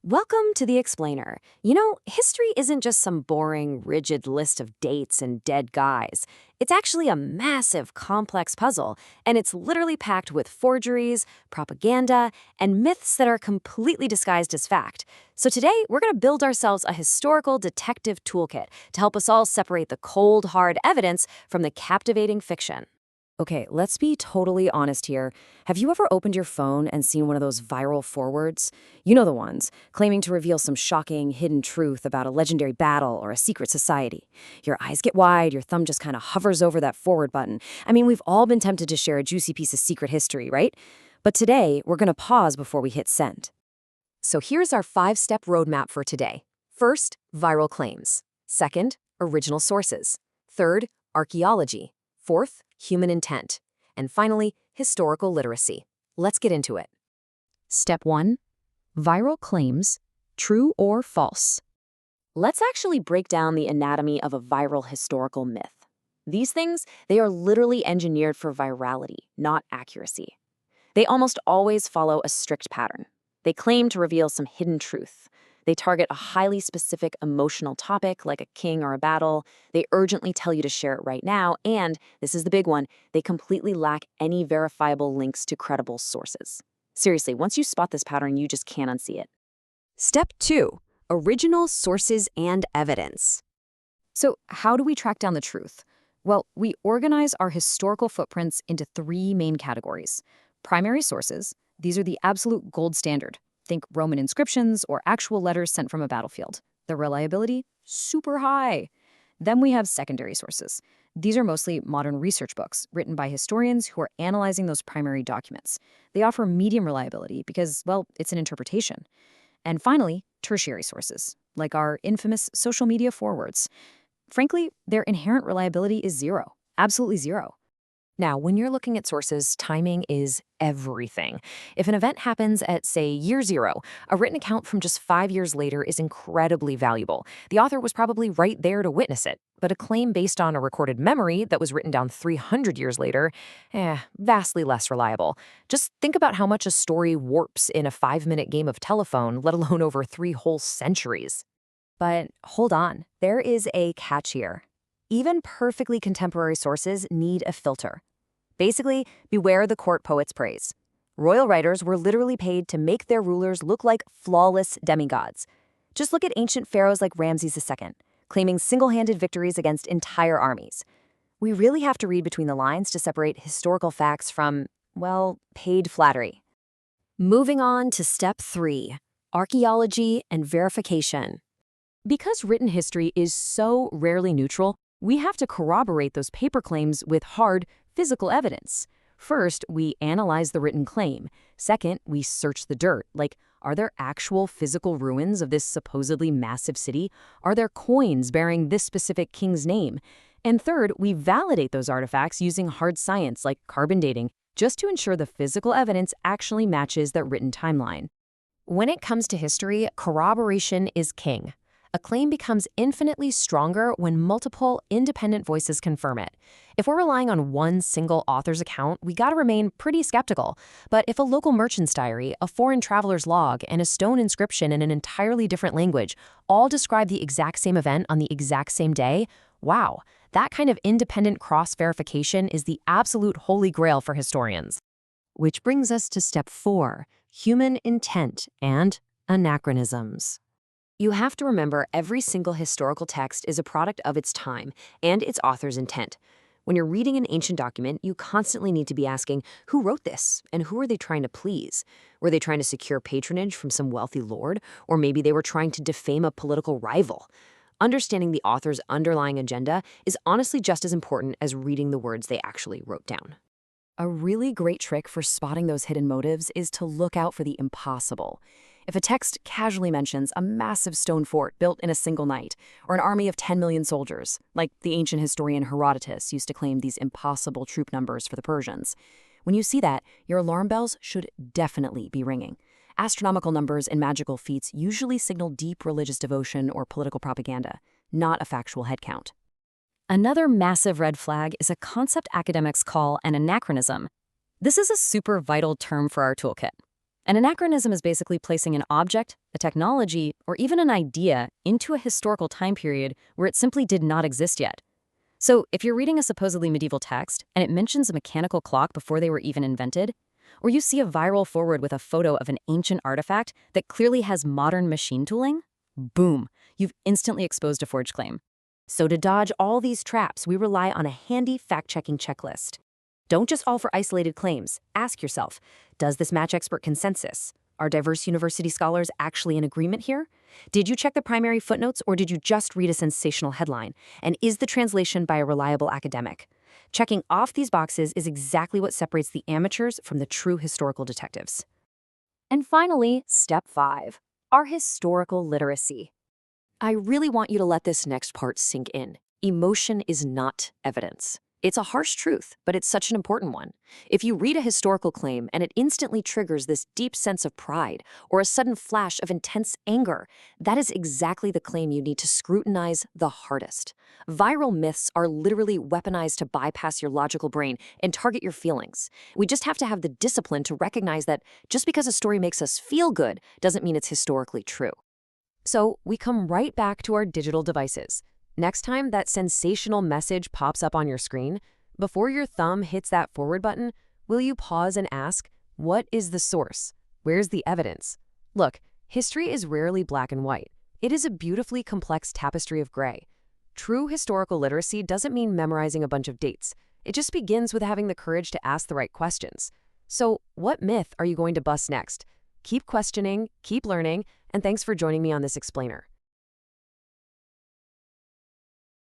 Welcome to The Explainer. You know, history isn't just some boring, rigid list of dates and dead guys. It's actually a massive, complex puzzle, and it's literally packed with forgeries, propaganda, and myths that are completely disguised as fact. So today, we're going to build ourselves a historical detective toolkit to help us all separate the cold, hard evidence from the captivating fiction. Okay, let's be totally honest here. Have you ever opened your phone and seen one of those viral forwards? You know the ones, claiming to reveal some shocking, hidden truth about a legendary battle or a secret society. Your eyes get wide, your thumb just kind of hovers over that forward button. I mean, we've all been tempted to share a juicy piece of secret history, right? But today, we're going to pause before we hit send. So here's our 5-step roadmap for today. First, viral claims. Second, original sources. Third, archaeology. Fourth, human intent. And finally, historical literacy. Let's get into it. Step 1. Viral claims, true or false. Let's actually break down the anatomy of a viral historical myth. These things, they are literally engineered for virality, not accuracy. They almost always follow a strict pattern. They claim to reveal some hidden truth. They target a highly specific emotional topic like a king or a battle. They urgently tell you to share it right now, and, this is the big one, they completely lack any verifiable links to credible sources. Seriously, once you spot this pattern, you just can't unsee it. Step 2. Original sources and evidence. So how do we track down the truth? Well, we organize our historical footprints into 3 main categories. Primary sources. These are the absolute gold standard. Think Roman inscriptions or actual letters sent from a battlefield. The reliability? Super high. Then we have secondary sources. These are mostly modern research books written by historians who are analyzing those primary documents. They offer medium reliability because, well, it's an interpretation. And finally, tertiary sources, like our infamous social media forwards. Frankly, their inherent reliability is zero. Absolutely zero. Now, when you're looking at sources, timing is everything. If an event happens at, say, year 0, a written account from just 5 years later is incredibly valuable. The author was probably right there to witness it. But a claim based on a recorded memory that was written down 300 years later, vastly less reliable. Just think about how much a story warps in a 5-minute game of telephone, let alone over 3 whole centuries. But hold on, there is a catch here. Even perfectly contemporary sources need a filter. Basically, beware the court poet's praise. Royal writers were literally paid to make their rulers look like flawless demigods. Just look at ancient pharaohs like Ramses II, claiming single-handed victories against entire armies. We really have to read between the lines to separate historical facts from, well, paid flattery. Moving on to step 3, archaeology and verification. Because written history is so rarely neutral, we have to corroborate those paper claims with hard, physical evidence. First, we analyze the written claim. Second, we search the dirt, like, are there actual physical ruins of this supposedly massive city? Are there coins bearing this specific king's name? And third, we validate those artifacts using hard science like carbon dating, just to ensure the physical evidence actually matches that written timeline. When it comes to history, corroboration is king. A claim becomes infinitely stronger when multiple, independent voices confirm it. If we're relying on one single author's account, we gotta remain pretty skeptical. But if a local merchant's diary, a foreign traveler's log, and a stone inscription in an entirely different language all describe the exact same event on the exact same day, wow, that kind of independent cross-verification is the absolute holy grail for historians. Which brings us to step 4, human intent and anachronisms. You have to remember every single historical text is a product of its time and its author's intent. When you're reading an ancient document, you constantly need to be asking, who wrote this and who are they trying to please? Were they trying to secure patronage from some wealthy lord? Or maybe they were trying to defame a political rival? Understanding the author's underlying agenda is honestly just as important as reading the words they actually wrote down. A really great trick for spotting those hidden motives is to look out for the impossible. If a text casually mentions a massive stone fort built in a single night, or an army of 10 million soldiers, like the ancient historian Herodotus used to claim these impossible troop numbers for the Persians, when you see that, your alarm bells should definitely be ringing. Astronomical numbers and magical feats usually signal deep religious devotion or political propaganda, not a factual headcount. Another massive red flag is a concept academics call an anachronism. This is a super vital term for our toolkit. An anachronism is basically placing an object, a technology, or even an idea into a historical time period where it simply did not exist yet. So, if you're reading a supposedly medieval text and it mentions a mechanical clock before they were even invented, or you see a viral forward with a photo of an ancient artifact that clearly has modern machine tooling, boom, you've instantly exposed a forged claim. So to dodge all these traps, we rely on a handy fact-checking checklist. Don't just fall for isolated claims. Ask yourself, does this match expert consensus? Are diverse university scholars actually in agreement here? Did you check the primary footnotes or did you just read a sensational headline? And is the translation by a reliable academic? Checking off these boxes is exactly what separates the amateurs from the true historical detectives. And finally, step 5, our historical literacy. I really want you to let this next part sink in. Emotion is not evidence. It's a harsh truth, but it's such an important one. If you read a historical claim and it instantly triggers this deep sense of pride or a sudden flash of intense anger, that is exactly the claim you need to scrutinize the hardest. Viral myths are literally weaponized to bypass your logical brain and target your feelings. We just have to have the discipline to recognize that just because a story makes us feel good doesn't mean it's historically true. So we come right back to our digital devices. Next time that sensational message pops up on your screen, before your thumb hits that forward button, will you pause and ask, what is the source? Where's the evidence? Look, history is rarely black and white. It is a beautifully complex tapestry of gray. True historical literacy doesn't mean memorizing a bunch of dates. It just begins with having the courage to ask the right questions. So, what myth are you going to bust next? Keep questioning, keep learning, and thanks for joining me on this explainer.